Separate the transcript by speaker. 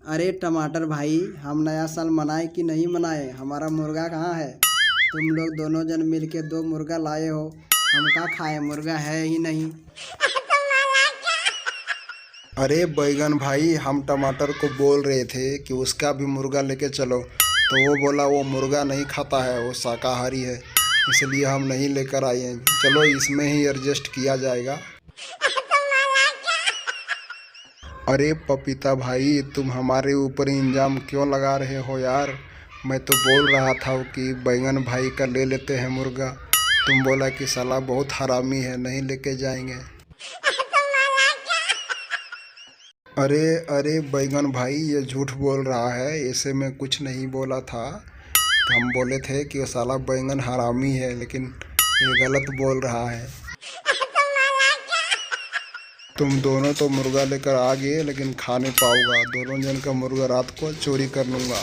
Speaker 1: अरे टमाटर भाई, हम नया साल मनाए कि नहीं मनाए? हमारा मुर्गा कहाँ है? तुम लोग दोनों जन मिलके दो मुर्गा लाए हो, हम का खाए? मुर्गा है ही नहीं।
Speaker 2: अरे बैगन भाई, हम टमाटर को बोल रहे थे कि उसका भी मुर्गा लेके चलो, तो वो बोला वो मुर्गा नहीं खाता है, वो शाकाहारी है, इसलिए हम नहीं लेकर आए हैं। चलो इसमें ही एडजस्ट किया जाएगा। अरे पपीता भाई, तुम हमारे ऊपर इल्ज़ाम क्यों लगा रहे हो यार? मैं तो बोल रहा था कि बैगन भाई का ले लेते हैं मुर्गा। तुम बोला कि साला बहुत हरामी है, नहीं लेके जाएंगे। अरे अरे बैगन भाई, ये झूठ बोल रहा है, ऐसे में कुछ नहीं बोला था। हम बोले थे कि वो साला बैगन हरामी है, लेकिन ये गलत बोल रहा है। तुम दोनों तो मुर्गा लेकर आ गए, लेकिन खा नहीं पाऊंगा। दोनों जन का मुर्गा रात को चोरी कर लूंगा।